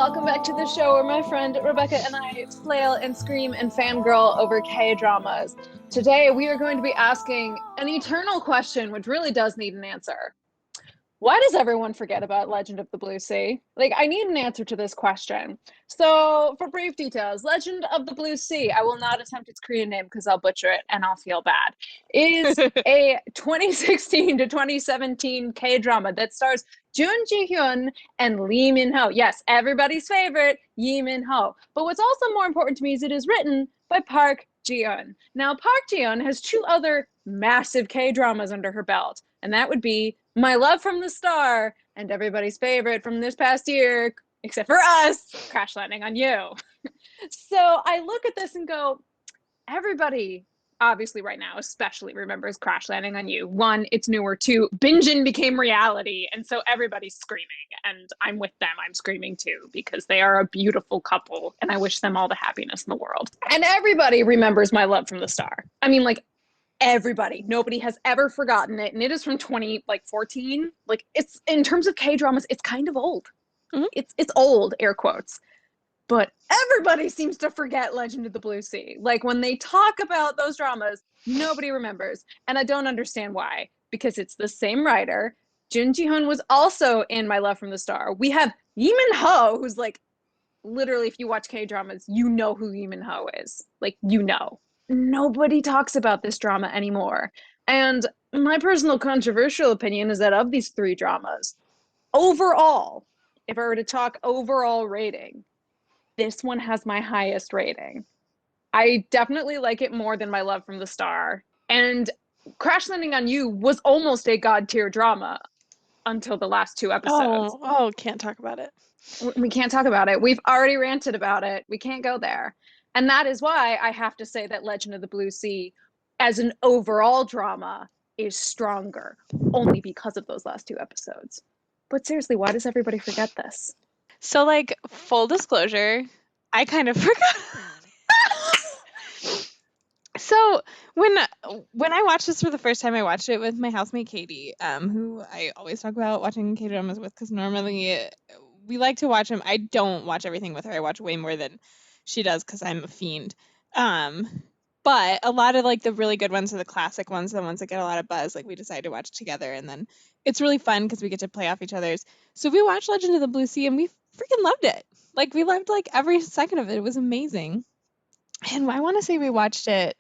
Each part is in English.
welcome back to the show where my friend Rebecca and I flail and scream and fangirl over K-dramas. Today we are going to be asking an eternal question, which really does need an answer. Why does everyone forget about Legend of the Blue Sea? I need an answer to this question. So, for brief details, Legend of the Blue Sea, I will not attempt its Korean name because I'll butcher it and I'll feel bad, is a 2016 to 2017 K-drama that stars Jun Ji-hyun and Lee Min-ho. Yes, everybody's favorite, Lee Min-ho. But what's also more important to me is it is written by Park Ji-eun. Now, Park Ji-eun has two other massive K-dramas under her belt, and that would be My Love from the Star and everybody's favorite from this past year, except for us, Crash Landing on You. So I look at this and go, everybody obviously right now especially remembers Crash Landing on You. One, it's newer. Two, Bingin became reality, and so everybody's screaming, and I'm with them. I'm screaming too because they are a beautiful couple, and I wish them all the happiness in the world. And everybody remembers My Love from the Star. I mean, everybody, nobody has ever forgotten it, and it is from 2014. It's, in terms of K-dramas, it's kind of old. Mm-hmm. It's old, air quotes. But everybody seems to forget Legend of the Blue Sea. When they talk about those dramas, nobody remembers. And I don't understand why. Because it's the same writer. Jun Ji-hyun was also in My Love from the Star. We have Lee Min-ho, who's literally, if you watch K-dramas, you know who Lee Min-ho is. Nobody talks about this drama anymore. And my personal controversial opinion is that of these three dramas, overall, if I were to talk overall rating, this one has my highest rating. I definitely like it more than My Love from the Star. And Crash Landing on You was almost a god tier drama until the last two episodes. Oh, can't talk about it. We can't talk about it. We've already ranted about it. We can't go there. And that is why I have to say that Legend of the Blue Sea, as an overall drama, is stronger, only because of those last two episodes. But seriously, why does everybody forget this? So, full disclosure, I kind of forgot. So, when I watched this for the first time, I watched it with my housemate Katie, who I always talk about watching K-dramas with, because normally we like to watch them. I don't watch everything with her. I watch way more than she does because I'm a fiend. But a lot of the really good ones are the classic ones, the ones that get a lot of buzz. We decide to watch together, and then it's really fun because we get to play off each other's. So we watched Legend of the Blue Sea, and we freaking loved it. We loved every second of it. It was amazing. And I want to say we watched it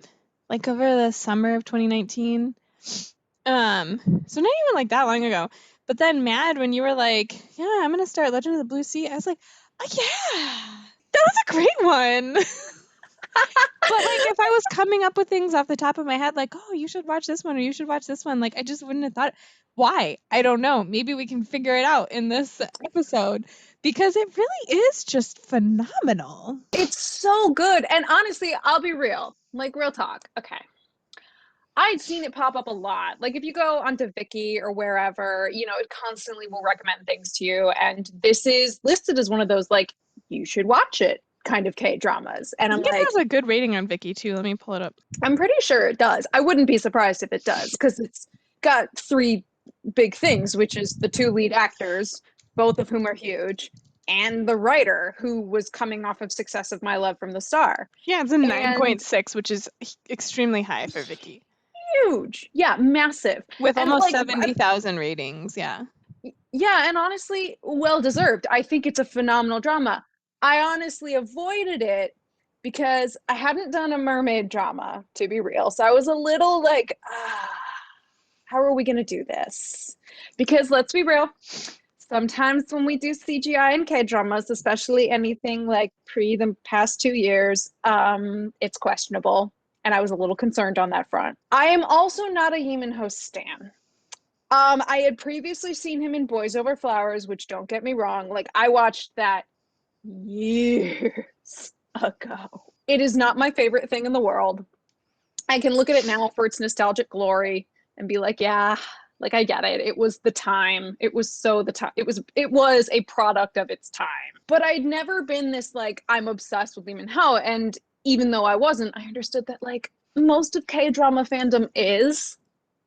over the summer of 2019. So not even that long ago. But then, Mad, when you were yeah, I'm gonna start Legend of the Blue Sea, I was like, oh yeah, that was a great one. But if I was coming up with things off the top of my head, oh, you should watch this one or you should watch this one, I just wouldn't have thought. Why? I don't know. Maybe we can figure it out in this episode, because it really is just phenomenal. It's so good. And honestly, I'll be real. Real talk. Okay. I'd seen it pop up a lot. If you go onto Viki or wherever, it constantly will recommend things to you. And this is listed as one of those, you should watch it kind of K-dramas. And I'm it has a good rating on Viki too. Let me pull it up. I'm pretty sure it does. I wouldn't be surprised if it does, because it's got three big things, which is the two lead actors, both of whom are huge, and the writer, who was coming off of success of My Love from the Star. Yeah, it's a 9.6, which is extremely high for Viki. Huge. Yeah, massive. With almost 70,000 ratings, yeah. Yeah, and honestly, well-deserved. I think it's a phenomenal drama. I honestly avoided it because I hadn't done a mermaid drama, to be real. So I was a little how are we going to do this? Because let's be real, sometimes when we do CGI and K-dramas, especially anything pre the past 2 years, it's questionable. And I was a little concerned on that front. I am also not a Lee Min-ho stan. I had previously seen him in Boys Over Flowers, which, don't get me wrong, I watched that years ago. It is not my favorite thing in the world. I can look at it now for its nostalgic glory and be yeah, I get it. It was the time. It was the time. It was a product of its time. But I'd never been this I'm obsessed with Lee Min-ho. And even though I wasn't, I understood that most of K-drama fandom is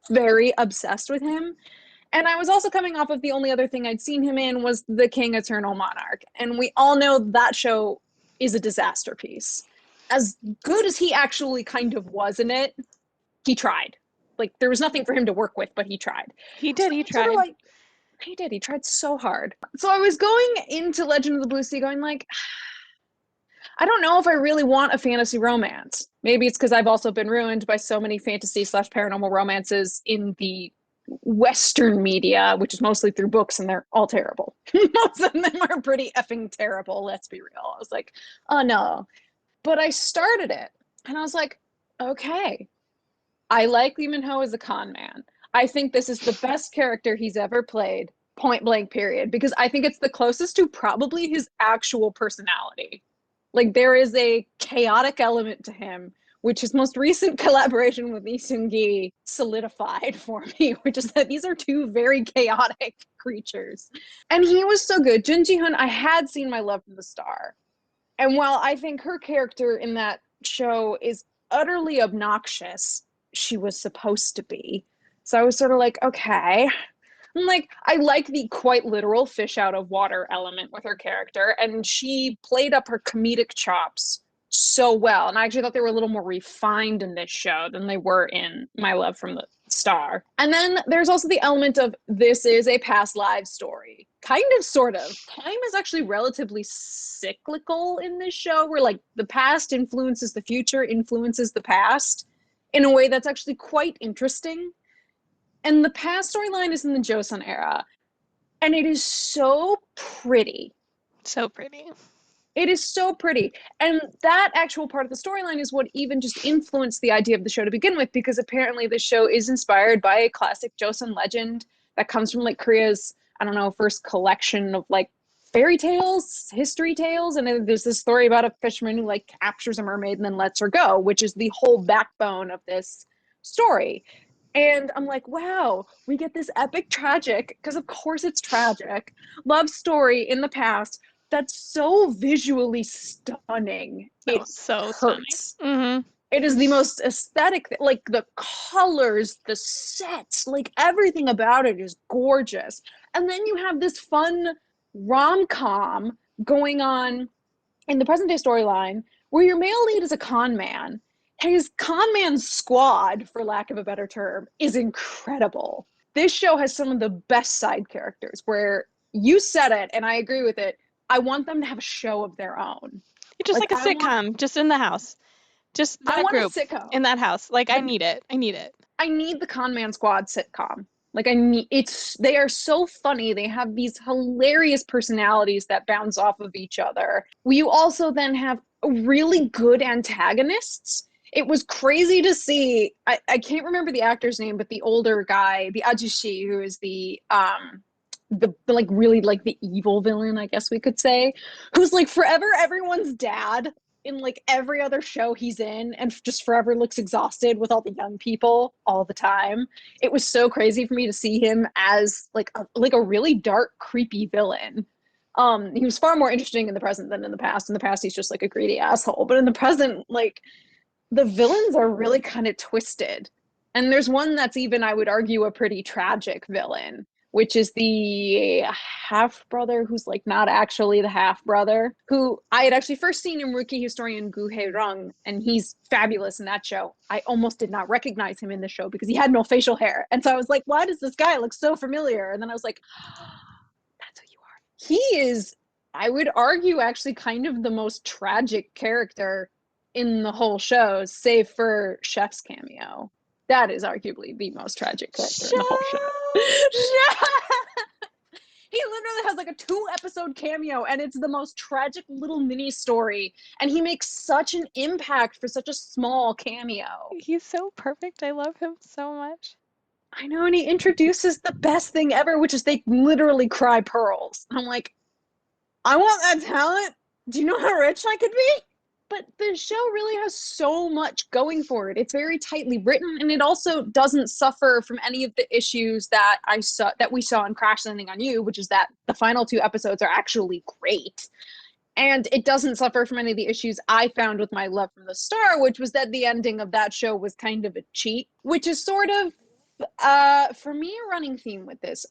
very obsessed with him. And I was also coming off of the only other thing I'd seen him in was The King Eternal Monarch. And we all know that show is a disaster piece. As good as he actually kind of was in it, he tried. Like, there was nothing for him to work with, but he tried. He did, he tried. He did, he tried so hard. So I was going into Legend of the Blue Sea going like, I don't know if I really want a fantasy romance. Maybe it's because I've also been ruined by so many fantasy/paranormal romances in the Western media, which is mostly through books, and they're all terrible. Most of them are pretty effing terrible, let's be real. I was like, oh no. But I started it, and I was like, okay, I like Lee Min-ho as a con man. I think this is the best character he's ever played, point blank, period, because I think it's the closest to probably his actual personality. Like, there is a chaotic element to him, which his most recent collaboration with Lee Seung-gi solidified for me, which is that these are two very chaotic creatures. And he was so good. Jun Ji-hyun, I had seen My Love from the Star. And while I think her character in that show is utterly obnoxious, she was supposed to be. So I was sort of like, okay. I'm like, I like the quite literal fish out of water element with her character, and she played up her comedic chops so well. And I actually thought they were a little more refined in this show than they were in My Love from the Star. And then there's also the element of this is a past lives story. Kind of, sort of. Time is actually relatively cyclical in this show, where like the past influences the future, influences the past in a way that's actually quite interesting. And the past storyline is in the Joseon-era. And it is so pretty. So pretty. It is so pretty. And that actual part of the storyline is what even just influenced the idea of the show to begin with, because apparently the show is inspired by a classic Joseon legend that comes from like Korea's, I don't know, first collection of like fairy tales, history tales. And then there's this story about a fisherman who like captures a mermaid and then lets her go, which is the whole backbone of this story. And I'm like, wow, we get this epic tragic, because of course it's tragic, love story in the past that's so visually stunning. Oh, It so hurts. stunning. It is the most aesthetic, like the colors, the sets, like everything about it is gorgeous. And then you have this fun rom-com going on in the present day storyline where your male lead is a con man. His con man squad, for lack of a better term, is incredible. This show has some of the best side characters where you said it, and I agree with it. I want them to have a show of their own. Just like a sitcom, just in the house. Just that group in that house. Like, I need it. I need it. I need the Con Man Squad sitcom. Like, they are so funny. They have these hilarious personalities that bounce off of each other. You also then have really good antagonists. It was crazy to see. I can't remember the actor's name, but the older guy, the Ajushi, who is the like really like the evil villain, I guess we could say, who's like forever everyone's dad in like every other show he's in, and just forever looks exhausted with all the young people all the time. It was so crazy for me to see him as like a really dark, creepy villain. He was far more interesting in the present than in the past. In the past, he's just like a greedy asshole, but in the present, like, the villains are really kind of twisted. And there's one that's even, I would argue, a pretty tragic villain, which is the half-brother who's like not actually the half-brother, who I had actually first seen in Rookie Historian Gu Hae-rung, and he's fabulous in that show. I almost did not recognize him in the show because he had no facial hair. And so I was like, why does this guy look so familiar? And then I was like, oh, that's who you are. He is, I would argue, actually kind of the most tragic character in the whole show, save for Chef's cameo. That is arguably the most tragic character in the whole show. He literally has like a 2-episode cameo, and it's the most tragic little mini story. And he makes such an impact for such a small cameo. He's so perfect. I love him so much. I know, and he introduces the best thing ever, which is they literally cry pearls. I'm like, I want that talent. Do you know how rich I could be? But the show really has so much going for it. It's very tightly written, and it also doesn't suffer from any of the issues that we saw in Crash Landing on You, which is that the final 2 episodes are actually great. And it doesn't suffer from any of the issues I found with My Love from the Star, which was that the ending of that show was kind of a cheat, which is sort of For me, a running theme with this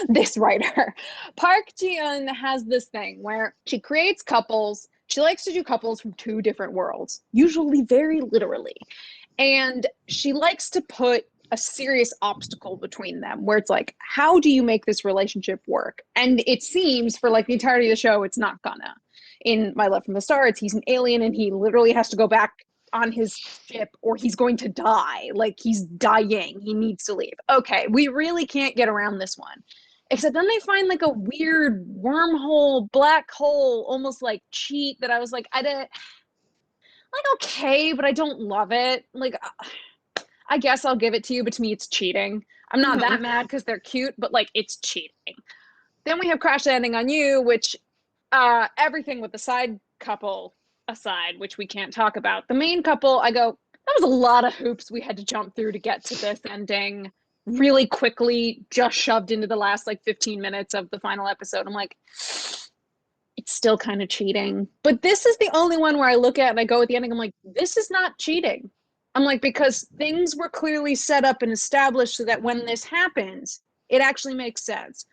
this writer, Park Ji-eun has this thing where she creates couples. She likes to do couples from two different worlds, usually very literally. And she likes to put a serious obstacle between them where it's like, how do you make this relationship work? And it seems for like the entirety of the show, it's not gonna. In My Love from the Star, he's an alien and he literally has to go back on his ship or he's going to die. Like he's dying. He needs to leave. Okay, we really can't get around this one. Except then they find like a weird wormhole, black hole, almost like cheat that I was like, I didn't like okay, but I don't love it. Like I guess I'll give it to you, but to me it's cheating. I'm not that mad because they're cute, but like it's cheating. Then we have Crash Landing on You, which everything with the side couple aside, which we can't talk about. The main couple, I go, that was a lot of hoops we had to jump through to get to this ending really quickly, just shoved into the last like 15 minutes of the final episode. I'm like, it's still kind of cheating. But this is the only one where I look at and I go at the ending, I'm like, this is not cheating. I'm like, because things were clearly set up and established so that when this happens, it actually makes sense.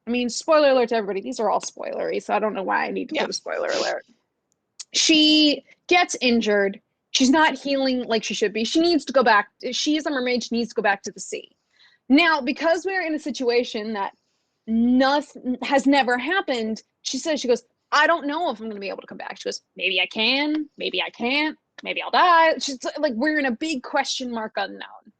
I mean, spoiler alert to everybody. These are all spoilery, so I don't know why I need to put a spoiler alert. She gets injured. She's not healing like she should be. She needs to go back. She is a mermaid. She needs to go back to the sea. Now, because we're in a situation that nothing has never happened, she says, she goes, I don't know if I'm going to be able to come back. She goes, maybe I can, maybe I can't, maybe I'll die. She's like, we're in a big question mark unknown.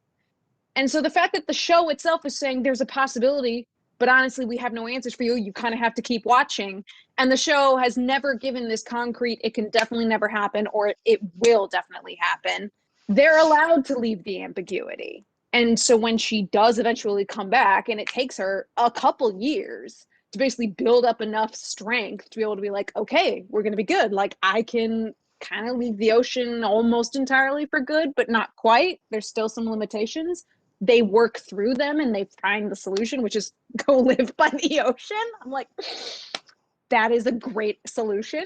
And so the fact that the show itself is saying there's a possibility, but honestly, we have no answers for you. You kind of have to keep watching. And the show has never given this concrete, it can definitely never happen, or it will definitely happen. They're allowed to leave the ambiguity. And so when she does eventually come back, and it takes her a couple years to basically build up enough strength to be able to be like, okay, we're going to be good. Like I can kind of leave the ocean almost entirely for good, but not quite. There's still some limitations. They work through them and they find the solution, which is go live by the ocean. I'm like, that is a great solution.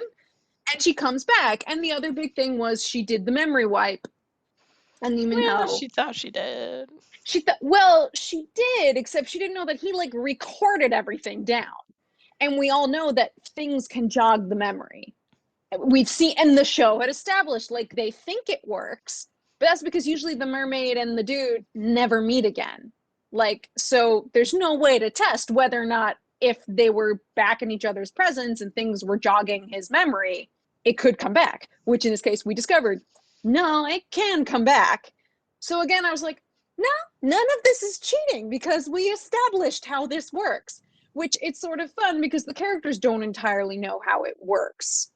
And she comes back. And the other big thing was she did the memory wipe. And Lee Min-ho, she thought she did. She thought, well, she did, except she didn't know that he like recorded everything down. And we all know that things can jog the memory. We've seen, and the show had established like they think it works, but that's because usually the mermaid and the dude never meet again. Like, so there's no way to test whether or not if they were back in each other's presence and things were jogging his memory, it could come back, which in this case we discovered, no, it can come back. So again, I was like, no, none of this is cheating because we established how this works, which it's sort of fun because the characters don't entirely know how it works,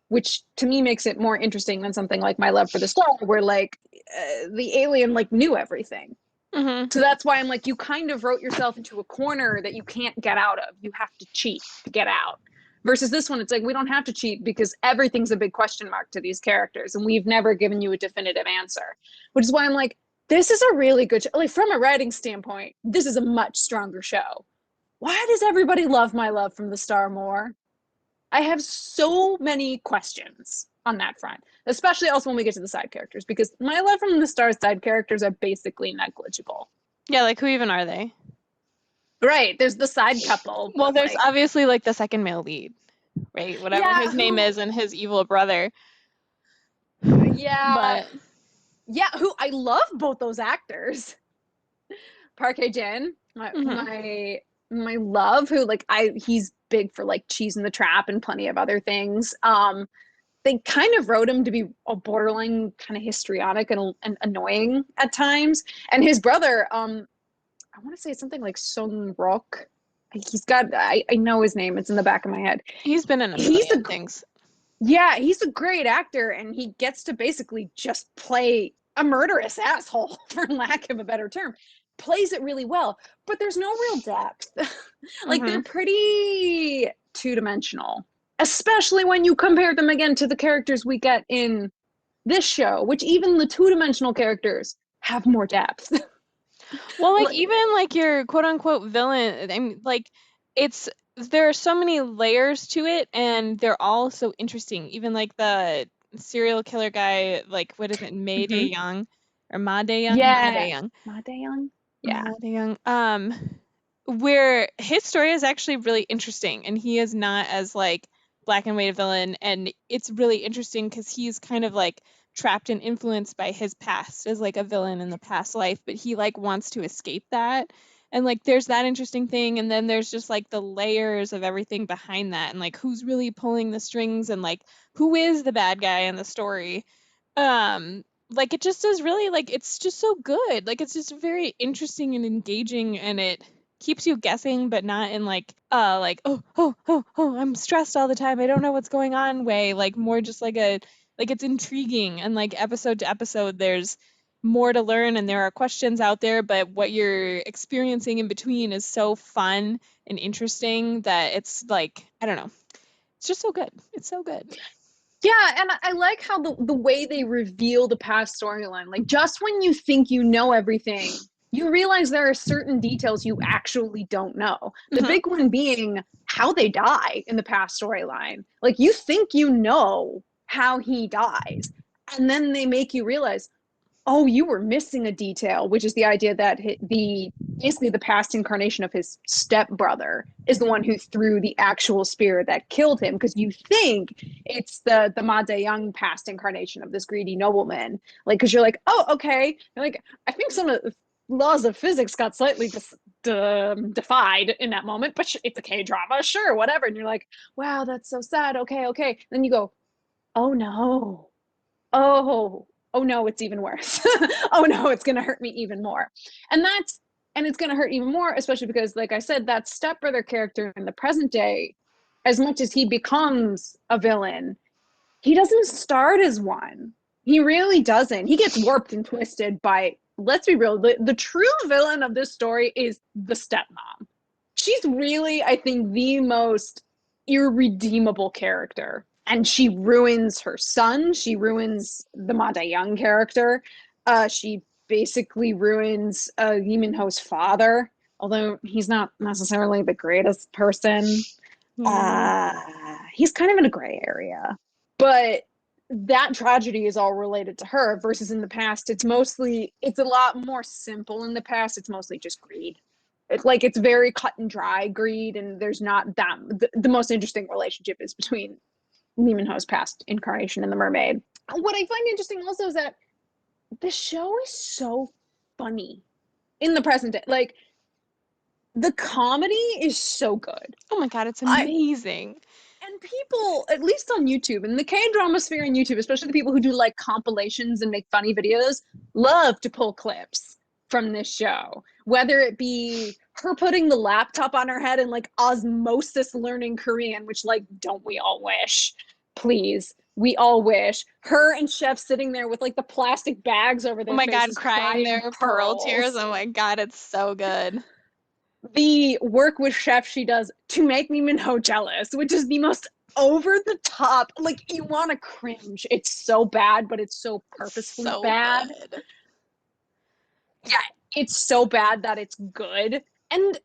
which to me makes it more interesting than something like My Love for the Star, where like the alien like knew everything. So that's why I'm like, you kind of wrote yourself into a corner that you can't get out of. You have to cheat to get out. Versus this one, it's like, we don't have to cheat because everything's a big question mark to these characters. And we've never given you a definitive answer, which is why I'm like, this is a really good show. Like from a writing standpoint, this is a much stronger show. Why does everybody love My Love from the Star more? I have so many questions on that front, especially also when we get to the side characters, because My Love from the Star's side characters are basically negligible. Yeah, like who even are they? Right, there's the side couple. Well, there's like, obviously like the second male lead, right? Whatever his name is, and his evil brother. Yeah. But yeah, who I love both those actors. Park Hae-jin, my love, who like he's big for like Cheese in the Trap and plenty of other things. They kind of wrote him to be a borderline kind of histrionic and annoying at times. And his brother, I want to say something like Sung Rock. He's got, I know his name. It's in the back of my head. He's been in a million things. Yeah, he's a great actor, and he gets to basically just play a murderous asshole, for lack of a better term. Plays it really well, but there's no real depth. Like they're pretty two-dimensional, especially when you compare them again to the characters we get in this show, which even the two-dimensional characters have more depth. Well, like even like your quote-unquote villain, I mean, like there are so many layers to it, and they're all so interesting. Even like the serial killer guy, like what is it, Mae Young, or Ma Dae-young, Ma Yeah. Dae-young, Ma Dae-young? Yeah. Ma Dae-young, where his story is actually really interesting, and he is not as like black and white a villain, and it's really interesting because he's kind of like trapped and influenced by his past as like a villain in the past life, but he like wants to escape that. And like there's that interesting thing, and then there's just like the layers of everything behind that, and like who's really pulling the strings, and like who is the bad guy in the story. Like it just is really like it's just so good. Like it's just very interesting and engaging, and it keeps you guessing, but not in like oh I'm stressed all the time, I don't know what's going on way. Like more just like a like it's intriguing, and like episode to episode there's more to learn, and there are questions out there, but what you're experiencing in between is so fun and interesting that it's like I don't know, it's just so good. It's so good. Yeah, and I like how the way they reveal the past storyline. Like just when you think you know everything, you realize there are certain details you actually don't know. The Mhm. big one being how they die in the past storyline. Like you think you know how he dies, and then they make you realize, oh, you were missing a detail, which is the idea that the basically the past incarnation of his stepbrother is the one who threw the actual spear that killed him, because you think it's the Ma Dae-young past incarnation of this greedy nobleman. Like, because you're like, oh, okay. You're like, I think some of the laws of physics got slightly defied in that moment, but it's a K-drama, sure, whatever. And you're like, wow, that's so sad. Okay, okay. Then you go, oh no, oh no, it's even worse. Oh no, it's going to hurt me even more. And it's going to hurt even more, especially because, like I said, that stepbrother character in the present day, as much as he becomes a villain, he doesn't start as one. He really doesn't. He gets warped and twisted by, let's be real, the true villain of this story is the stepmom. She's really, I think, the most irredeemable character. And she ruins her son. She ruins the Ma Dae-young character. She basically ruins Lee Min-ho's father, although he's not necessarily the greatest person. Yeah. He's kind of in a gray area. But that tragedy is all related to her, versus in the past, it's a lot more simple in the past. It's mostly just greed. It's like it's very cut and dry greed, and there's not that the most interesting relationship is between Lee Min-ho's past incarnation and the mermaid. What I find interesting also is that the show is so funny in the present day. Like the comedy is so good. Oh my God, it's I amazing. And people, at least on YouTube, and the K-drama sphere on YouTube, especially the people who do like compilations and make funny videos, love to pull clips from this show. Whether it be her putting the laptop on her head and like osmosis learning Korean, which like, don't we all wish? Please. We all wish. Her and Chef sitting there with like the plastic bags over Oh their my God, faces, crying crying their pearl tears. pearls. Oh my God, it's so good. The work with Chef she does to make me Minho jealous, which is the most over the top. Like you want to cringe. It's so bad, but it's so purposefully So bad. good. Yeah, it's so bad that it's good. And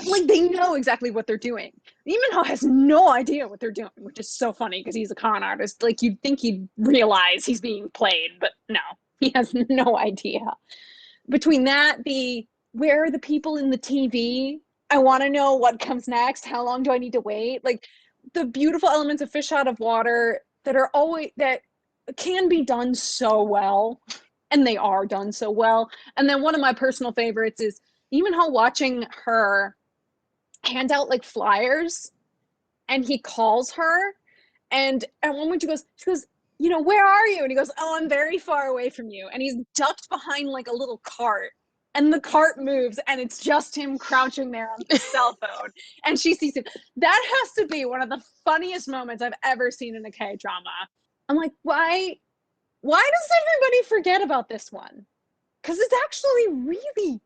like they know exactly what they're doing. Minho has no idea what they're doing, which is so funny because he's a con artist. Like you'd think he'd realize he's being played, but no, he has no idea. Between that, the where are the people in the TV? I want to know what comes next. How long do I need to wait? Like the beautiful elements of Fish Out of Water that are always that can be done so well, and they are done so well. And then one of my personal favorites is even how watching her hand out like flyers, and he calls her, and at one point she goes, you know, where are you? And he goes, oh, I'm very far away from you. And he's ducked behind like a little cart. And the cart moves, and it's just him crouching there on his cell phone. And she sees him. That has to be one of the funniest moments I've ever seen in a K drama. I'm like, why does everybody forget about this one? Because it's actually really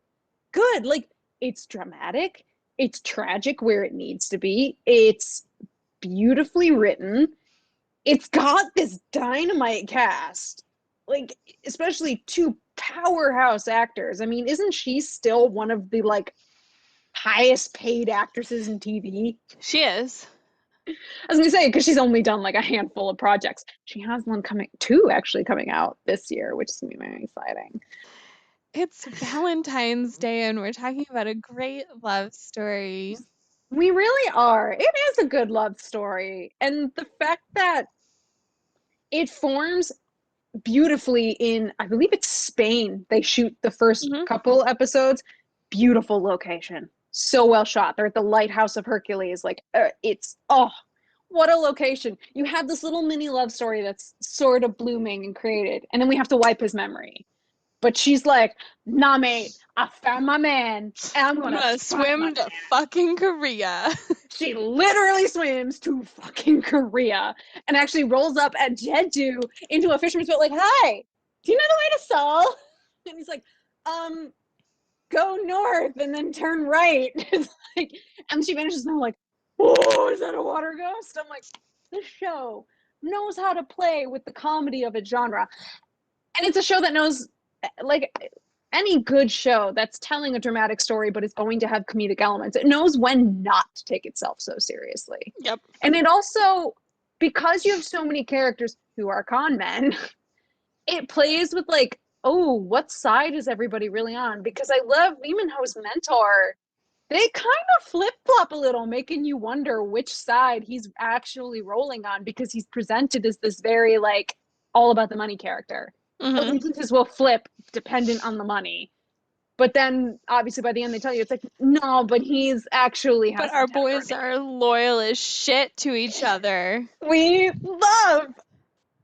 good. Like, it's dramatic, it's tragic where it needs to be, it's beautifully written, it's got this dynamite cast, like especially two powerhouse actors. I mean, isn't she still one of the like highest paid actresses in TV? She is. I was gonna say, because she's only done like a handful of projects. She has two actually coming out this year, which is gonna be very exciting. It's Valentine's Day and we're talking about a great love story. We really are. It is a good love story. And the fact that it forms beautifully in, I believe it's Spain. They shoot the first Hmm. couple episodes. Beautiful location. So well shot. They're at the Lighthouse of Hercules. Like, oh, what a location. You have this little mini love story that's sort of blooming and created. And then we have to wipe his memory. But she's like, nah, mate, I found my man, and I'm I'm gonna gonna find my swim to man. fucking Korea. She literally swims to fucking Korea and actually rolls up at Jeju into a fisherman's boat, like, hi, do you know the way to Seoul? And he's like, go north and then turn right. It's like, and she vanishes, and I'm like, oh, is that a water ghost? I'm like, this show knows how to play with the comedy of its genre. And it's a show that knows, like, any good show that's telling a dramatic story but is going to have comedic elements, it knows when not to take itself so seriously. Yep. And it also, because you have so many characters who are con men, it plays with like, oh, what side is everybody really on? Because I love Lee Min-ho's mentor. They kind of flip-flop a little, making you wonder which side he's actually rolling on, because he's presented as this very like all about the money character. Hmm. Allegiances will flip dependent on the money. But then obviously by the end they tell you it's like, no, but he's actually But has some our boys temperament. are loyal as shit to each other. We love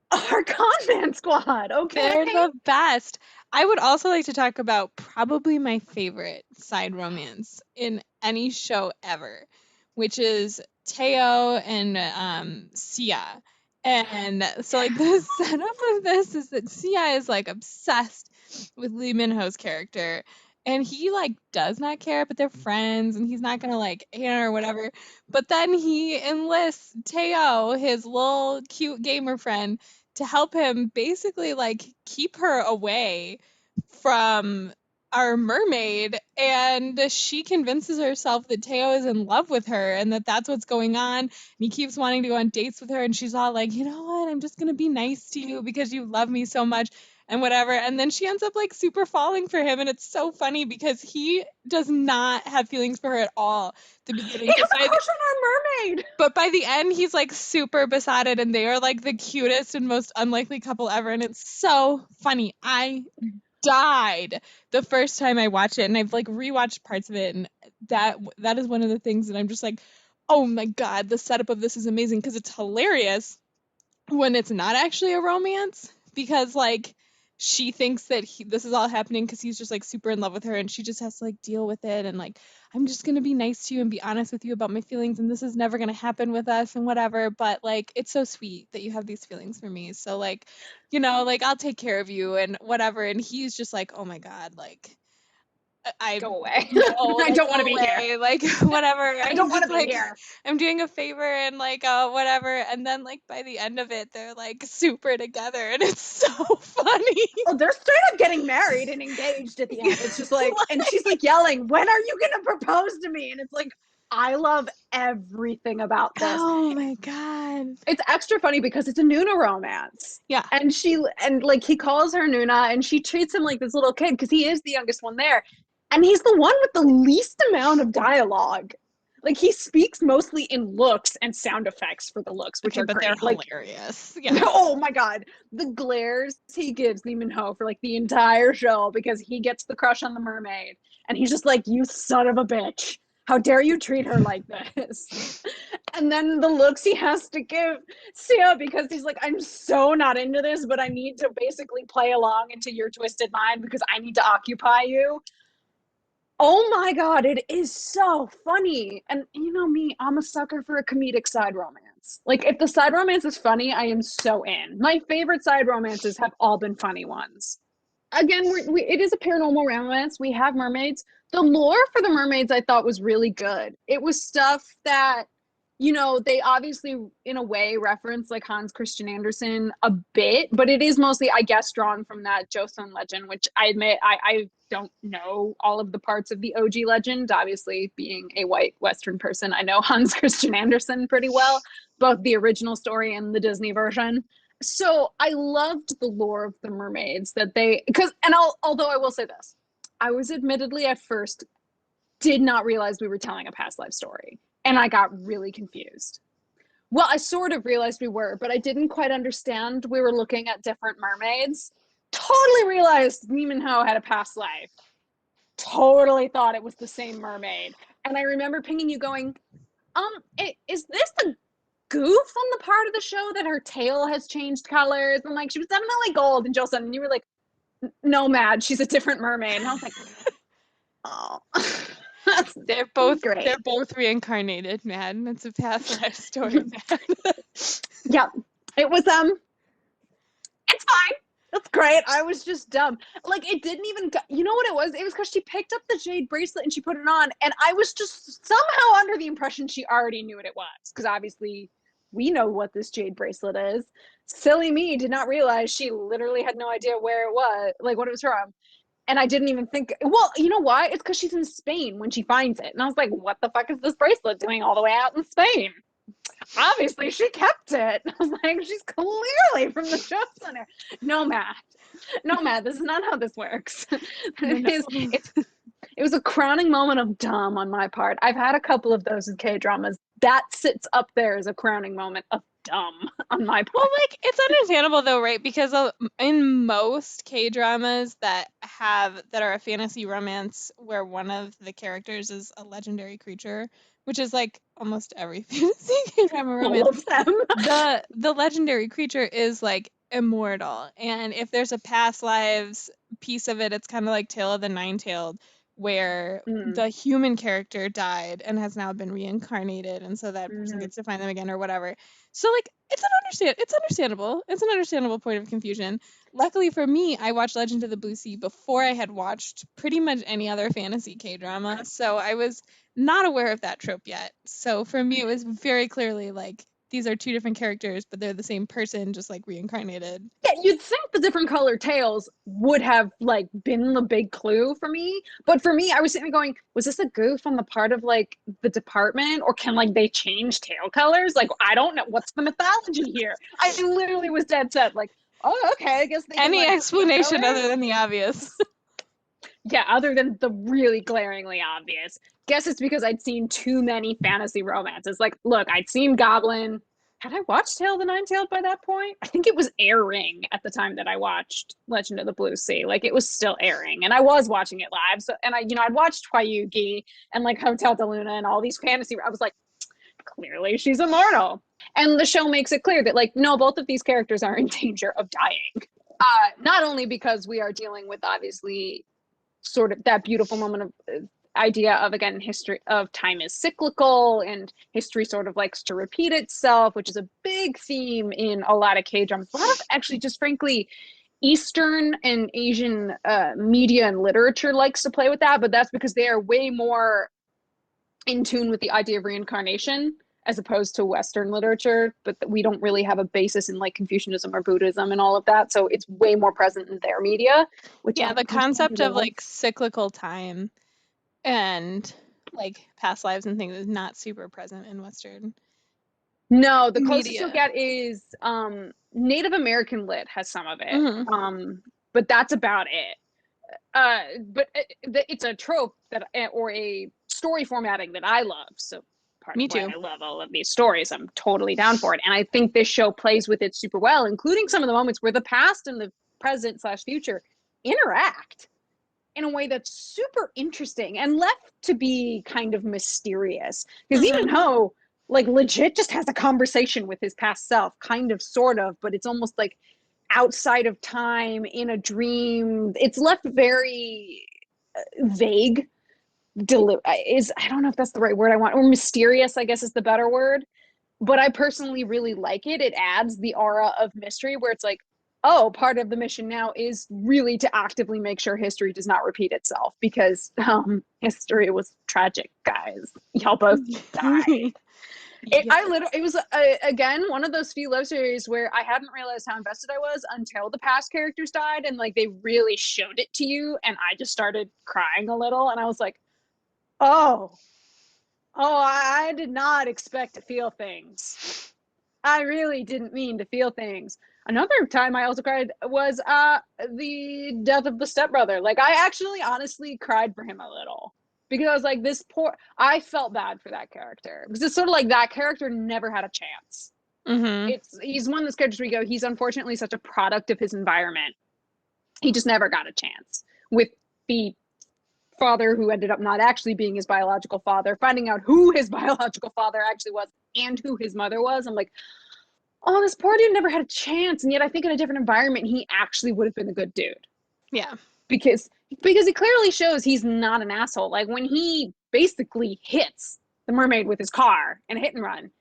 our conman squad, okay? They're the best. I would also like to talk about probably my favorite side romance in any show ever, which is Teo and Sia. And so like the setup of this is that Sia is like obsessed with Lee Min-ho's character. And he like does not care, but they're friends and he's not gonna like hate her or whatever. But then he enlists Teo, his little cute gamer friend, to help him basically like keep her away from our mermaid, and she convinces herself that Teo is in love with her and that that's what's going on, and he keeps wanting to go on dates with her, and she's all like, you know what, I'm just gonna be nice to you because you love me so much and whatever. And then she ends up like super falling for him, and it's so funny because he does not have feelings for her at all at the He beginning, has a crush on our mermaid. but by the end, he's like super besotted, and they are like the cutest and most unlikely couple ever. And it's so funny. I died the first time I watched it, and I've like rewatched parts of it, and that is one of the things that I'm just like, oh my god, the setup of this is amazing because it's hilarious when it's not actually a romance, because like she thinks that this is all happening because he's just like super in love with her, and she just has to like deal with it, and like, I'm just gonna be nice to you and be honest with you about my feelings, and this is never gonna happen with us and whatever, but like it's so sweet that you have these feelings for me, so like, like I'll take care of you and whatever. And he's just like, oh my god, like I Go away. no, I like don't want to go be here. away, like whatever. I I'm don't want just to be like, here. I'm doing a favor and like whatever. And then like by the end of it, they're like super together, and it's so funny. Oh, they're straight up getting married and engaged at the end. It's just like, and she's like yelling, when are you going to propose to me? And it's like, I love everything about this. Oh my god. It's extra funny because it's a Nuna romance. Yeah. And like he calls her Nuna and she treats him like this little kid because he is the youngest one there. And he's the one with the least amount of dialogue. Like he speaks mostly in looks and sound effects for the looks, which Okay, are but they're great. Like, hilarious. Yeah. oh my god, the glares he gives Lee Min-ho for like the entire show because he gets the crush on the mermaid, and he's just like, "You son of a bitch! How dare you treat her like this?" And then the looks he has to give Sia because he's like, "I'm so not into this, but I need to basically play along into your twisted mind because I need to occupy you." Oh my god, it is so funny. And you know me, I'm a sucker for a comedic side romance. Like if the side romance is funny, I am so in. My favorite side romances have all been funny ones. Again, it is a paranormal romance. We have mermaids. The lore for the mermaids I thought was really good. It was stuff that, they obviously in a way reference like Hans Christian Andersen a bit, but it is mostly, I guess, drawn from that Joseon legend, which I admit I don't know all of the parts of the OG legend. Obviously, being a white Western person, I know Hans Christian Andersen pretty well, both the original story and the Disney version. So I loved the lore of the mermaids that they, although I will say this, I was admittedly at first did not realize we were telling a past life story, and I got really confused. Well, I sort of realized we were, but I didn't quite understand we were looking at different mermaids. Totally realized Neiman Ho had a past life. Totally thought it was the same mermaid. And I remember pinging you going, is this the goof on the part of the show that her tail has changed colors? And like, she was definitely gold and Joseon, and you were like, no, Mad, she's a different mermaid. And I was like, oh. They're both great. They're both reincarnated, man. It's a past life story, man. Yeah. It was it's fine. That's great. I was just dumb. Like, it didn't even, you know what it was? It was because she picked up the jade bracelet and she put it on, and I was just somehow under the impression she already knew what it was. Because obviously we know what this jade bracelet is. Silly me did not realize she literally had no idea where it was, like what it was from. And I didn't even think, well, you know why? It's because she's in Spain when she finds it. And I was like, what the fuck is this bracelet doing all the way out in Spain? Obviously, she kept it. I was like, she's clearly from the Joseon-era. No, Matt, this is not how this works. It was a crowning moment of dumb on my part. I've had a couple of those in K-dramas. That sits up there as a crowning moment of dumb on my part. Well, like, it's understandable though, right? Because in most K-dramas that are a fantasy romance where one of the characters is a legendary creature, which is like almost every fantasy K-drama romance, all of them. the legendary creature is like immortal, and if there's a past lives piece of it, it's kind of like Tale of the Nine-Tailed, where the human character died and has now been reincarnated, and so that person gets to find them again or whatever. So like, it's understandable. It's an understandable point of confusion. Luckily for me, I watched Legend of the Blue Sea before I had watched pretty much any other fantasy K-drama, so I was not aware of that trope yet. So for me, it was very clearly like, these are two different characters, but they're the same person, just like reincarnated. Yeah, you'd think the different colored tails would have like been the big clue for me. But for me, I was sitting there going, was this a goof on the part of like the department? Or can like they change tail colors? Like, I don't know. What's the mythology here? I literally was dead set. Like, oh, okay, I guess they Any can, like, explanation other than the obvious. Yeah, other than the really glaringly obvious. Guess it's because I'd seen too many fantasy romances. Like, look, I'd seen Goblin. Had I watched Tale of the Nine-Tailed by that point? I think it was airing at the time that I watched Legend of the Blue Sea. Like, it was still airing, and I was watching it live. So, and I'd watched Hwayugi and like Hotel de Luna and all these fantasy. I was like, clearly she's immortal. And the show makes it clear that like, no, both of these characters are in danger of dying. Not only because we are dealing with obviously sort of that beautiful moment of idea of, again, history of time is cyclical and history sort of likes to repeat itself, which is a big theme in a lot of K-dramas. A lot of actually just frankly Eastern and Asian media and literature likes to play with that, but that's because they are way more in tune with the idea of reincarnation as opposed to Western literature, but we don't really have a basis in like Confucianism or Buddhism and all of that. So it's way more present in their media. Which yeah, the concept of like cyclical time and like past lives and things is not super present in Western. No, the closest you'll get is Native American lit has some of it, but that's about it. But it's a trope that, or a story formatting that I love. So part Me of why too. I love all of these stories. I'm totally down for it. And I think this show plays with it super well, including some of the moments where the past and the present / future interact in a way that's super interesting and left to be kind of mysterious. Because even Ho, like, legit just has a conversation with his past self, kind of, sort of, but it's almost like outside of time in a dream. It's left very vague. I don't know if that's the right word I want, or mysterious, I guess is the better word. But I personally really like it. It adds the aura of mystery where it's like, oh, part of the mission now is really to actively make sure history does not repeat itself, because history was tragic, guys. Y'all both died. It was again one of those few love series where I hadn't realized how invested I was until the past characters died, and like they really showed it to you, and I just started crying a little, and I was like, oh, I did not expect to feel things. I really didn't mean to feel things. Another time I also cried was the death of the stepbrother. Like I actually honestly cried for him a little because I was like, this poor, I felt bad for that character because it's sort of like that character never had a chance. Mm-hmm. He's one of those characters where you go, he's unfortunately such a product of his environment. He just never got a chance with the father who ended up not actually being his biological father, finding out who his biological father actually was and who his mother was. I'm like, oh, this poor dude never had a chance. And yet I think in a different environment, he actually would have been a good dude. Yeah. Because he clearly shows he's not an asshole. Like when he basically hits the mermaid with his car in a hit and run,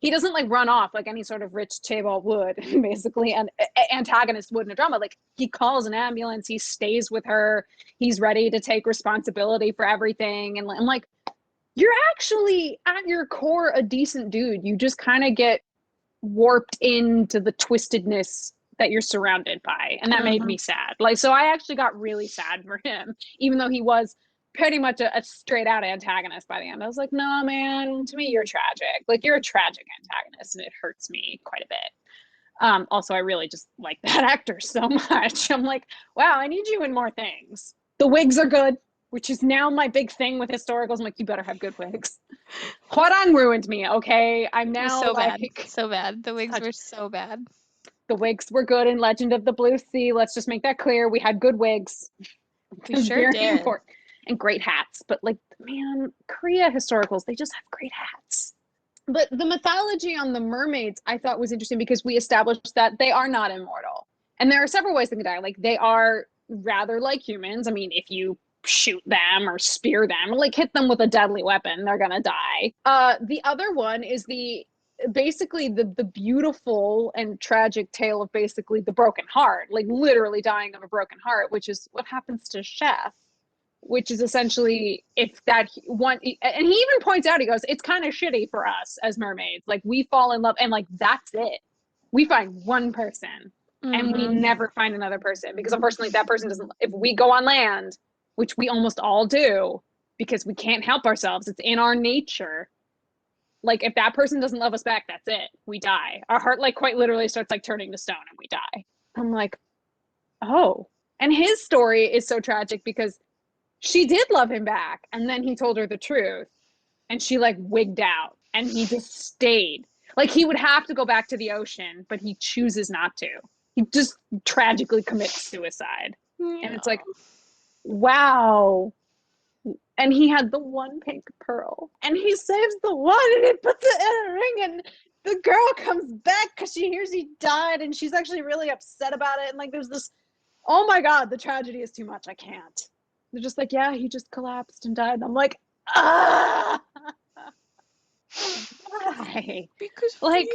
he doesn't like run off like any sort of rich chaebol would, basically, and antagonist would in a drama. Like he calls an ambulance, he stays with her, he's ready to take responsibility for everything. And I'm like, you're actually at your core a decent dude. You just kind of get warped into the twistedness that you're surrounded by, and that made me sad. Like, so I actually got really sad for him, even though he was pretty much a straight out antagonist by the end. I was like, no, man, to me you're tragic. Like you're a tragic antagonist, and it hurts me quite a bit. Also, I really just like that actor so much. I'm like, wow, I need you in more things. The wigs are good, which is now my big thing with historicals. I'm like, you better have good wigs. Hwarang ruined me, okay? I'm now so like, bad. So bad. The wigs were so bad. The wigs were good in Legend of the Blue Sea. Let's just make that clear. We had good wigs. We sure did. Important. And great hats. But like, man, Korea historicals, they just have great hats. But the mythology on the mermaids I thought was interesting because we established that they are not immortal. And there are several ways they can die. Like they are rather like humans. I mean, if you shoot them or spear them or like hit them with a deadly weapon, they're gonna die. The other one is basically the beautiful and tragic tale of basically the broken heart, like literally dying of a broken heart, which is what happens to Chef, which is essentially if that one, and he even points out, he goes, it's kind of shitty for us as mermaids, like we fall in love and like that's it, we find one person and we never find another person because unfortunately that person doesn't, if we go on land, which we almost all do because we can't help ourselves, it's in our nature. Like if that person doesn't love us back, that's it. We die. Our heart like quite literally starts like turning to stone and we die. I'm like, oh. And his story is so tragic because she did love him back. And then he told her the truth. And she like wigged out and he just stayed. Like he would have to go back to the ocean, but he chooses not to. He just tragically commits suicide. Yeah. And it's like, wow. And he had the one pink pearl and he saves the one and he puts it in a ring and the girl comes back because she hears he died and she's actually really upset about it. And like there's this, oh my God, the tragedy is too much. I can't. They're just like, yeah, he just collapsed and died. And I'm like, ah, why? Because like,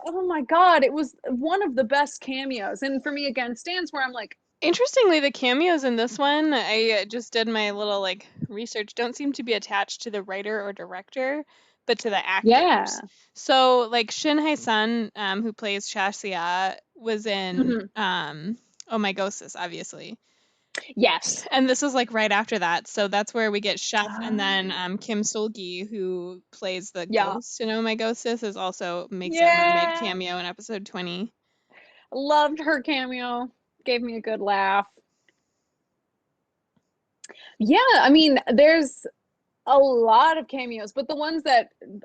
oh my God, it was one of the best cameos. And for me, again, stands where I'm like, interestingly, the cameos in this one, I just did my little like research, don't seem to be attached to the writer or director, but to the actors. Yeah. So like Shin Hae-sun, who plays Se-hwa, was in Oh My Ghostess, obviously. Yes. And this is like right after that. So that's where we get Chef, and then Kim Seol-gi, who plays the ghost in Oh My Ghostess, is also makes a mermaid cameo in episode 20. Loved her cameo. Gave me a good laugh. Yeah, I mean, there's a lot of cameos, but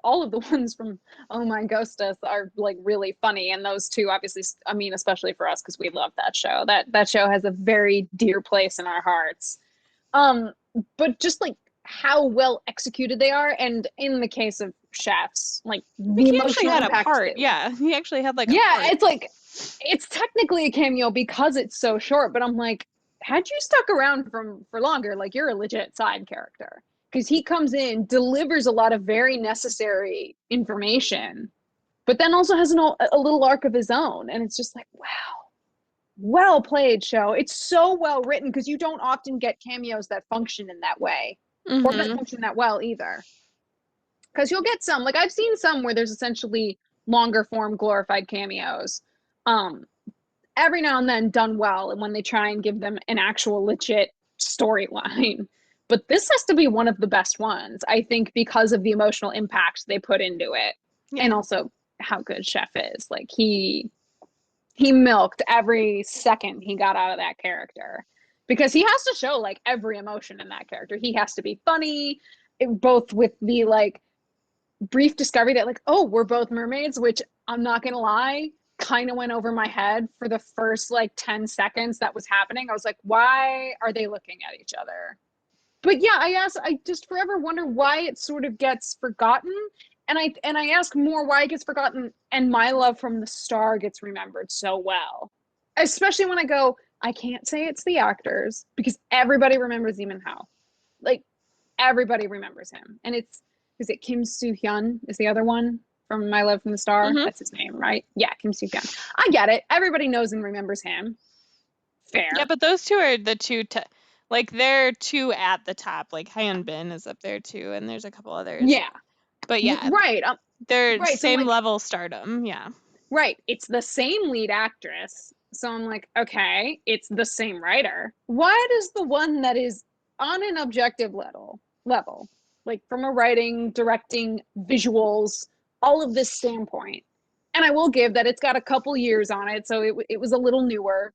all of the ones from Oh My Ghostess are like really funny, and those two obviously, I mean, especially for us because we love that show. That show has a very dear place in our hearts. But just like how well executed they are, and in the case of Chefs, like the he actually had a part. Yeah, he actually had like a part. It's like it's technically a cameo because it's so short, but I'm like, had you stuck around for longer, like you're a legit side character. Because he comes in, delivers a lot of very necessary information, but then also has a little arc of his own. And it's just like, wow, well played, show. It's so well written because you don't often get cameos that function in that way or that function that well either. Because you'll get some, like I've seen some where there's essentially longer form glorified cameos. Um, every now and then done well, and when they try and give them an actual legit storyline. But this has to be one of the best ones, I think, because of the emotional impact they put into it, Yeah. and also how good Chef is. Like he milked every second he got out of that character because he has to show like every emotion in that character. He has to be funny, both with the like brief discovery that like, oh, we're both mermaids, which I'm not gonna lie, kind of went over my head for the first like 10 seconds that was happening. I was like, why are they looking at each other? But yeah, I just forever wonder why it sort of gets forgotten. And I ask more why it gets forgotten and My Love from the Star gets remembered so well. Especially when I go, I can't say it's the actors because everybody remembers Lee Min-ho. Like everybody remembers him. And it's is it Kim Soo-hyun is the other one from My Love from the Star? Mm-hmm. That's his name, right? Yeah, Kim Soo-hyun. I get it. Everybody knows and remembers him. Fair. Yeah, but those two are the two, like, they're two at the top. Like, Hyun Bin is up there too, and there's a couple others. Yeah. But yeah, Right. they're Right. So same like, level stardom. Yeah. right. It's the same lead actress. So I'm like, okay, it's the same writer. Why does the one that is on an objective level, like from a writing, directing, visuals, all of this standpoint, and I will give that it's got a couple years on it, so it was a little newer.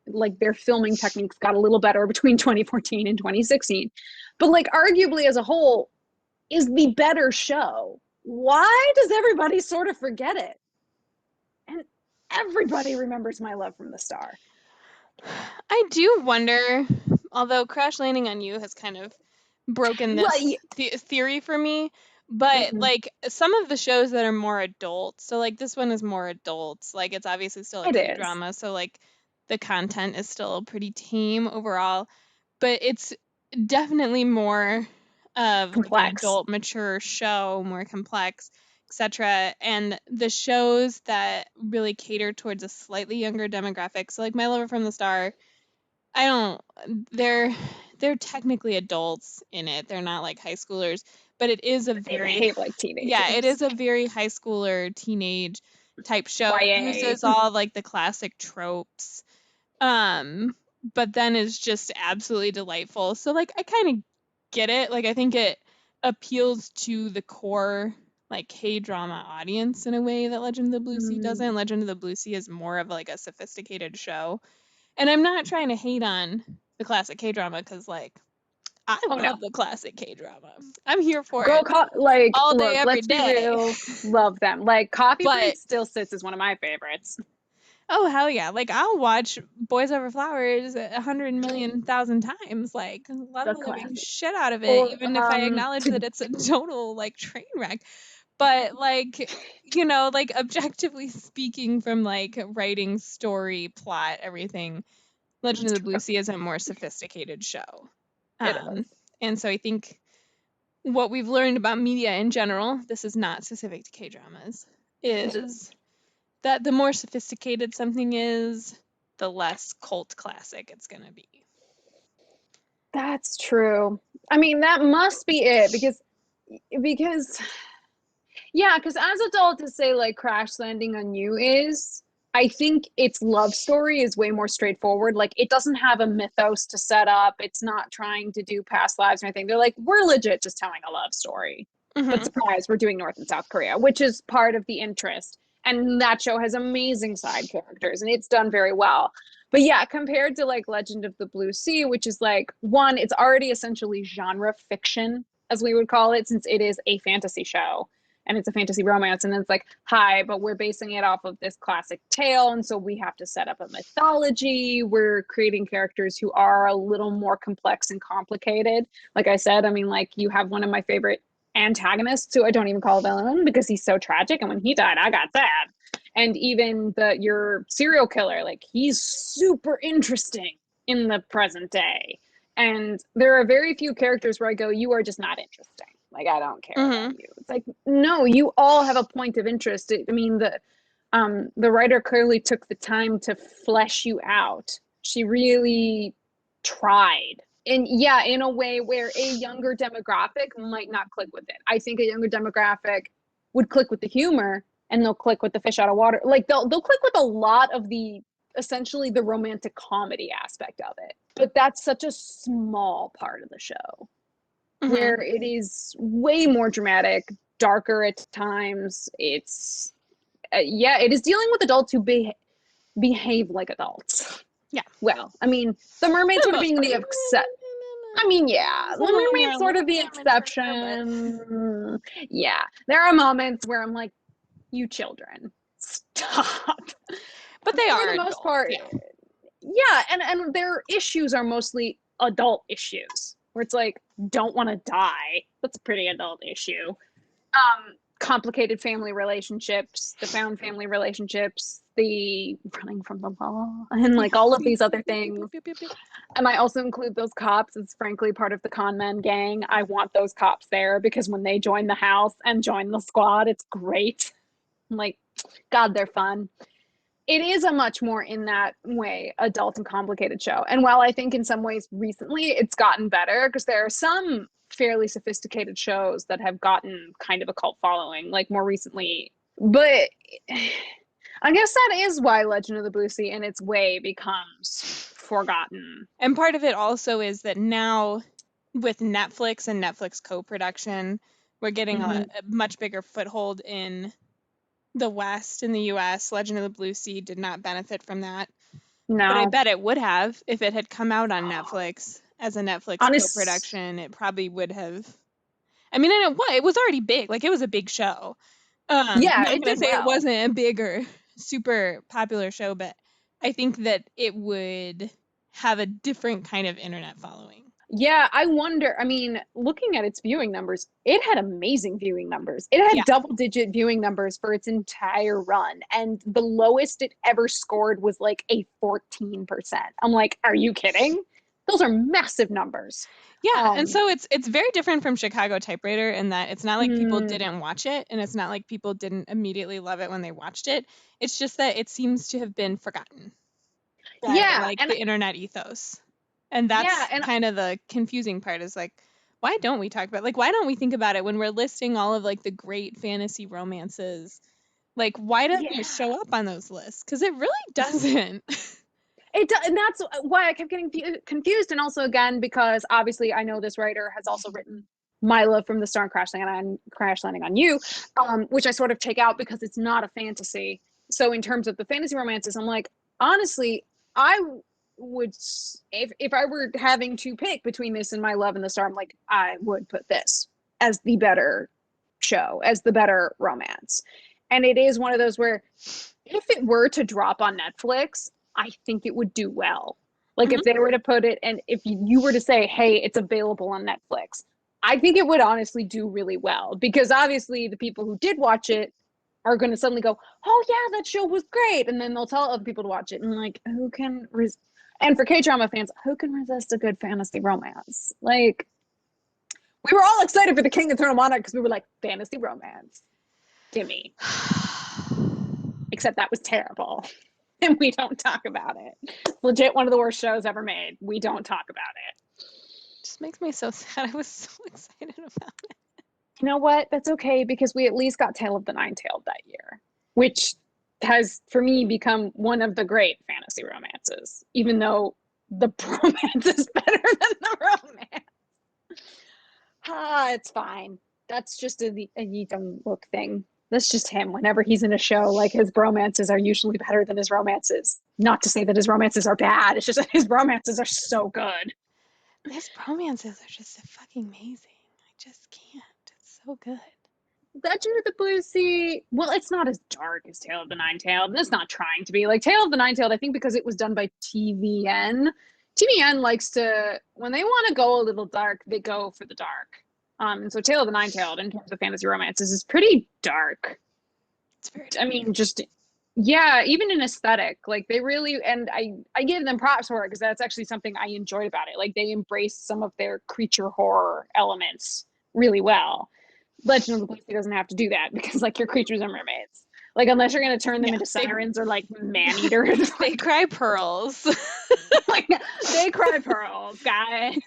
Like their filming techniques got a little better between 2014 and 2016, but like arguably as a whole is the better show. Why does everybody sort of forget it? And everybody remembers My Love from the Star. I do wonder, although Crash Landing on You has kind of broken this Well, theory for me, but mm-hmm. like some of the shows that are more adult, so like this one is more adults, like it's obviously still a It is K-drama, so like the content is still pretty tame overall, but it's definitely more of like an complex. adult mature show, more complex, etc. And the shows that really cater towards a slightly younger demographic, so like My Lover from the Star, I don't they're technically adults in it. They're not like high schoolers, but it is a They very behave like yeah, it teenagers. is a very high schooler teenage type show. It YA. uses all like the classic tropes. Um but then is just absolutely delightful. So like I kind of get it. Like I think it appeals to the core like K-drama audience in a way that Legend of the Blue Sea Mm. doesn't. Legend of the Blue Sea is more of like a sophisticated show. And I'm not trying to hate on the classic K-drama because, like, I Oh no. love the classic K-drama. I'm here for Girl, it like, all day, look, every let's be day. real. Love them. Like, Coffee But, Break still sits as one of my favorites. oh, hell yeah. Like, I'll watch Boys Over Flowers 100,000,000 times. Like, love The the living classic. shit out of it, Or, even if I acknowledge that it's a total, like, train wreck. But, like, you know, like, objectively speaking, from, like, writing, story, plot, everything, Legend of the Blue Sea is a more sophisticated show. it Um, is. and so I think what we've learned about media in general, this is not specific to K-dramas, is that the more sophisticated something is, the less cult classic it's going to be. That's true. I mean, that must be it because yeah, because as adult to say like Crash Landing on You is, I think its love story is way more straightforward. Like it doesn't have a mythos to set up. It's not trying to do past lives or anything. They're like, we're legit just telling a love story. But Mm-hmm. surprise, we're doing North and South Korea, which is part of the interest. And that show has amazing side characters and it's done very well. But yeah, compared to like Legend of the Blue Sea, which is like one, it's already essentially genre fiction, as we would call it, since it is a fantasy show and it's a fantasy romance. And then it's like, hi, but we're basing it off of this classic tale. And so we have to set up a mythology. We're creating characters who are a little more complex and complicated. Like I said, I mean, like you have one of my favorite antagonists who I don't even call a villain because he's so tragic. And when he died, I got sad. And even your serial killer, like he's super interesting in the present day. And there are very few characters where I go, you are just not interesting. Like I don't care Mm-hmm. about you. It's like, no, you all have a point of interest. I mean, the writer clearly took the time to flesh you out. She really tried in a way where a younger demographic might not click with it. I think a younger demographic would click with the humor, and they'll click with the fish out of water. Like they'll click with a lot of the essentially the romantic comedy aspect of it. But that's such a small part of the show where it is way more dramatic, darker at times. It's it is dealing with adults who behave like adults. Yeah. Well, I mean, the mermaid sort of being the exception. I mean, yeah, the mermaid's sort of the exception. Yeah, there are moments where I'm like, you children, stop. But they are for the most adults, part. Yeah, and their issues are mostly adult issues where it's like, don't want to die. That's a pretty adult issue. Complicated family relationships, the found family relationships, the running from the law, and like all of these other things. And I also include those cops as frankly part of the con men gang. I want those cops there because when they join the house and join the squad, it's great. I'm like, God, they're fun. It is a much more in that way adult and complicated show. And while I think in some ways recently it's gotten better, because there are some fairly sophisticated shows that have gotten kind of a cult following, like more recently. But I guess that is why Legend of the Blue Sea in its way becomes forgotten. And part of it also is that now with Netflix and Netflix co-production, we're getting a much bigger foothold in the West, in the US. Legend of the Blue Sea did not benefit from that. No. But I bet it would have if it had come out on Netflix as a Netflix co-production. It probably would have. I mean, and it was already big. Like, it was a big show. Yeah, I'm it not gonna did say well. it wasn't a big or super popular show, but I think that it would have a different kind of internet following. Yeah, I wonder. I mean, looking at its viewing numbers, it had amazing viewing numbers. It had double-digit viewing numbers for its entire run, and the lowest it ever scored was like a 14%. I'm like, are you kidding? Those are massive numbers. Yeah, and so it's very different from Chicago Typewriter in that it's not like people didn't watch it, and it's not like people didn't immediately love it when they watched it. It's just that it seems to have been forgotten by like the internet ethos. And that's kind of the confusing part is like, why don't we talk about, like, why don't we think about it when we're listing all of like the great fantasy romances? Like, why doesn't it show up on those lists? Because it really doesn't. It does, and that's why I kept getting confused. And also, again, because obviously I know this writer has also written My Love from the Star and Crash Landing on You, which I sort of take out because it's not a fantasy. So in terms of the fantasy romances, I'm like, honestly, I would, if I were having to pick between this and My Love and the Star, I'm like, I would put this as the better show, as the better romance. And it is one of those where if it were to drop on Netflix, I think it would do well. Like if they were to put it, and if you were to say, hey, it's available on Netflix, I think it would honestly do really well, because obviously the people who did watch it are going to suddenly go, oh yeah, that show was great. And then they'll tell other people to watch it. And like, who can, and for K-drama fans, who can resist a good fantasy romance? Like, we were all excited for The King and Eternal Monarch because we were like, fantasy romance. Gimme. Except that was terrible. And we don't talk about it. Legit one of the worst shows ever made. We don't talk about it. Just makes me so sad. I was so excited about it. You know what? That's okay, because we at least got Tale of the Nine-Tailed that year, which has, for me, become one of the great fantasy romances, even though the bromance is better than the romance. It's fine. That's just a Yi Dong-wook thing. That's just him. Whenever he's in a show, like, his bromances are usually better than his romances. Not to say that his romances are bad. It's just that his romances are so good. His romances are just so fucking amazing. I just can't. It's so good. Legend of the Blue Sea, well, it's not as dark as Tale of the Nine-Tailed. It's not trying to be. Like, Tale of the Nine-Tailed, I think because it was done by TVN. TVN likes to, when they want to go a little dark, they go for the dark. And so Tale of the Nine-Tailed, in terms of fantasy romances, is pretty dark. It's very dark. I mean, just, yeah, even in aesthetic, like, they really, and I give them props for it, because that's actually something I enjoyed about it. Like, they embraced some of their creature horror elements really well. Legend of the Blue Sea doesn't have to do that, because, like, your creatures are mermaids. Like, unless you're going to turn them Yeah, into sirens or like man-eaters. they cry pearls. Like, they cry pearls, guys.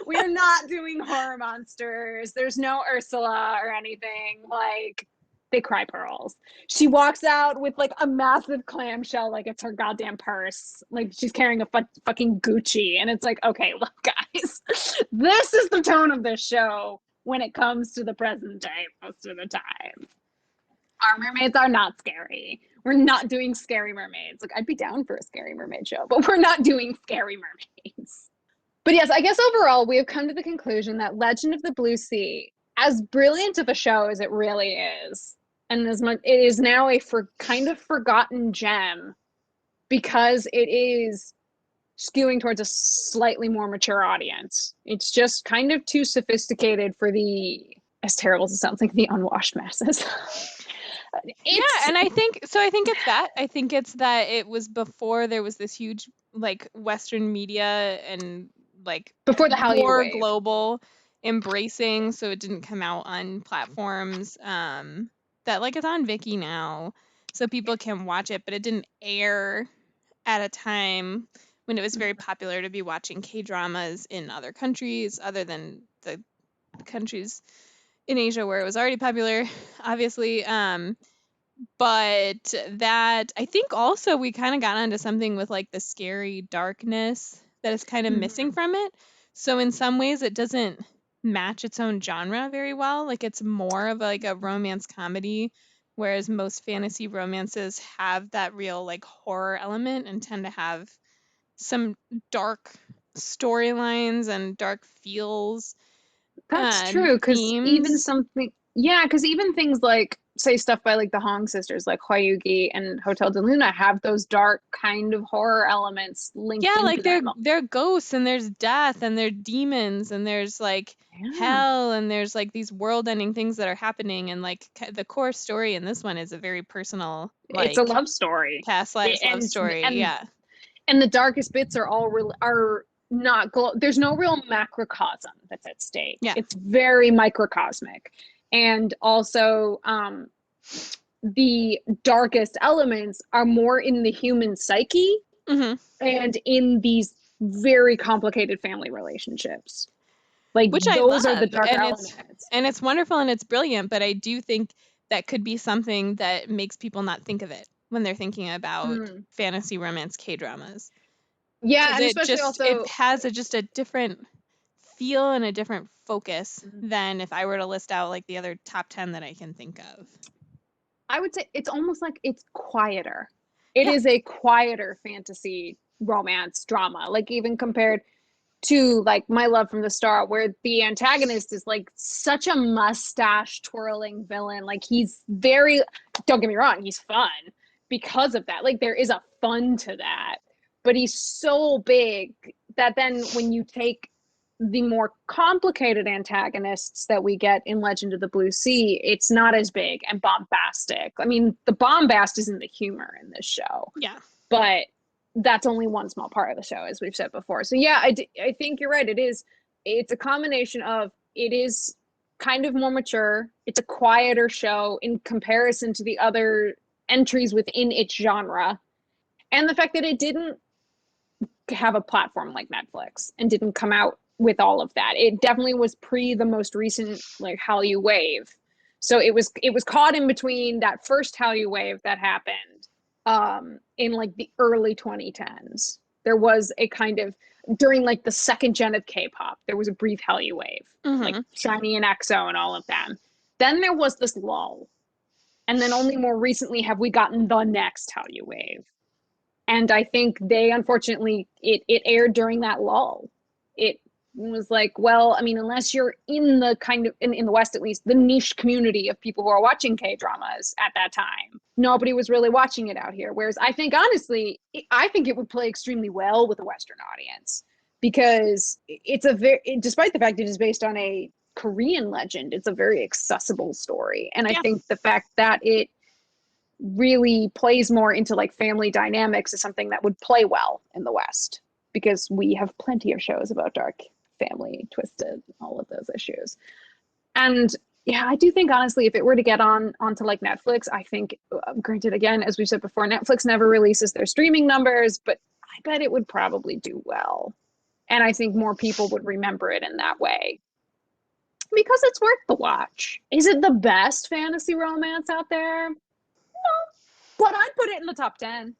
We're not doing horror monsters. There's no Ursula or anything. Like, they cry pearls. She walks out with like a massive clamshell, like it's her goddamn purse. Like, she's carrying a fucking Gucci. And it's like, okay, look, guys, this is the tone of this show when it comes to the present day most of the time. Our mermaids are not scary. We're not doing scary mermaids. Like, I'd be down for a scary mermaid show, but we're not doing scary mermaids. But yes, I guess overall we have come to the conclusion that Legend of the Blue Sea, as brilliant of a show as it really is, and as much it is now a kind of forgotten gem because it is skewing towards a slightly more mature audience. It's just kind of too sophisticated for the, as terrible as it sounds, like the unwashed masses. Yeah, and I think it's that. I think it's that it was before there was this huge like Western media and like before the Hallyu more wave. global embracing, so it didn't come out on platforms that like it's on Viki now, so people can watch it, but it didn't air at a time when it was very popular to be watching K-dramas in other countries other than the countries in Asia where it was already popular, obviously. But that I think also we kind of got onto something with like the scary darkness that is kind of missing from it. So in some ways it doesn't match its own genre very well. Like it's more of like a romance comedy, whereas most fantasy romances have that real like horror element and tend to have some dark storylines and dark feels. That's true, because even Themes. because even things like, say, stuff by like the Hong sisters, like Hwayugi and Hotel de Luna, have those dark kind of horror elements linked Yeah, into like them. they're ghosts and there's death and there's demons and there's like hell and there's like these world-ending things that are happening, and like the core story in this one is a very personal It's a like love story. past lives love story. Yeah. And the darkest bits are all are not there's no real macrocosm that's at stake. Yeah. It's very microcosmic. And also the darkest elements are more in the human psyche and in these very complicated family relationships. Like, which those I are love, the darker and elements. it's wonderful and it's brilliant, but I do think that could be something that makes people not think of it when they're thinking about fantasy romance K-dramas. Yeah, and It especially just also it has just a different feel and a different focus than if I were to list out like the other top 10 that I can think of. I would say it's almost like it's quieter. It is a quieter fantasy romance drama, like even compared to like My Love from the Start, where the antagonist is like such a mustache twirling villain. Like, he's very, don't get me wrong, he's fun because of that. Like, there is a fun to that, but he's so big that then when you take the more complicated antagonists that we get in Legend of the Blue Sea, it's not as big and bombastic. I mean, the bombast isn't the humor in this show. Yeah. But that's only one small part of the show, as we've said before. So yeah, I think you're right. It's a combination of, it is kind of more mature. It's a quieter show in comparison to the other entries within its genre. And the fact that it didn't have a platform like Netflix and didn't come out with all of that. It definitely was pre the most recent like Hallyu wave. So it was caught in between that first Hallyu wave that happened in like the early 2010s. There was a kind of, during like the second gen of K-pop, there was a brief Hallyu wave, like SHINee and EXO and all of them. Then there was this lull. And then only more recently have we gotten the next Hallyu wave. And I think they, unfortunately, it aired during that lull. It was like, well, I mean, unless you're in the kind of, in the West at least, the niche community of people who are watching K-dramas at that time, nobody was really watching it out here. Whereas I think, honestly, I think it would play extremely well with a Western audience, because it's a very, despite the fact it is based on a Korean legend, it's a very accessible story. And I think the fact that it really plays more into like family dynamics is something that would play well in the West, because we have plenty of shows about dark family, twisted, all of those issues. And Yeah, I do think honestly, if it were to get onto like Netflix, I think, granted, again, as we said before, Netflix never releases their streaming numbers, but I bet it would probably do well. And I think more people would remember it in that way because it's worth the watch. Is it the best fantasy romance out there? No, but I'd put it in the top 10.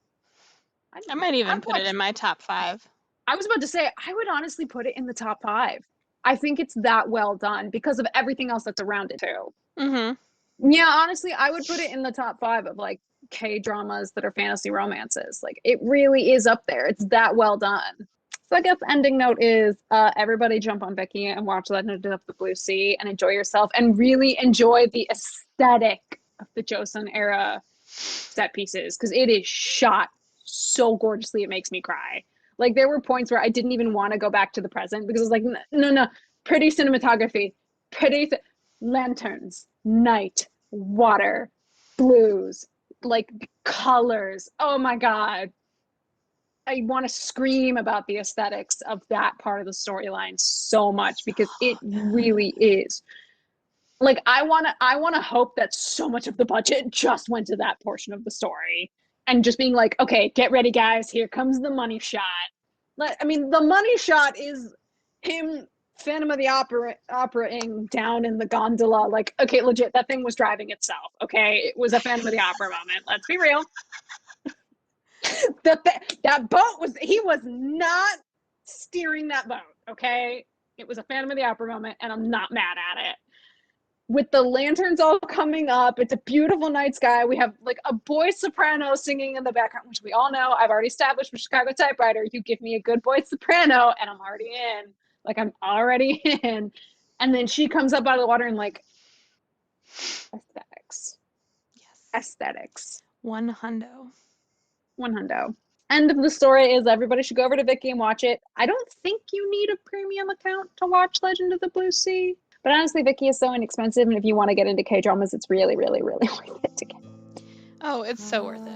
I might even I've put it watched, in my top 5. I was about to say, I would honestly put it in the top 5. I think it's that well done because of everything else that's around it too. Mm-hmm. Yeah, honestly, I would put it in the top 5 of like K dramas that are fantasy romances. Like it really is up there. It's that well done. So I guess ending note is everybody jump on Viki and watch Legend of the Blue Sea and enjoy yourself and really enjoy the aesthetic of the Joseon-era set pieces because it is shot so gorgeously it makes me cry. Like there were points where I didn't even want to go back to the present because I was like, no, no, pretty cinematography, pretty lanterns, night, water, blues, like colors. Oh my God. I want to scream about the aesthetics of that part of the storyline so much because it really is. Like I want to hope that so much of the budget just went to that portion of the story and just being like, okay, get ready guys, here comes the money shot. I mean, the money shot is him Phantom of the Opera-ing down in the gondola. Like, okay, legit, that thing was driving itself. Okay, it was a Phantom of the Opera moment. Let's be real. That boat he was not steering that boat. Okay, it was a Phantom of the Opera moment, and I'm not mad at it. With the lanterns all coming up, it's a beautiful night sky. We have like a boy soprano singing in the background, which we all know. I've already established with Chicago Typewriter. You give me a good boy soprano, and I'm already in. Like I'm already in. And then she comes up out of the water and like aesthetics. Yes. Aesthetics. 100. 100. End of the story is everybody should go over to Viki and watch it. I don't think you need a premium account to watch Legend of the Blue Sea. But honestly, Viki is so inexpensive, and if you want to get into K-dramas, it's really, really, really worth it to get. Oh, it's so worth it.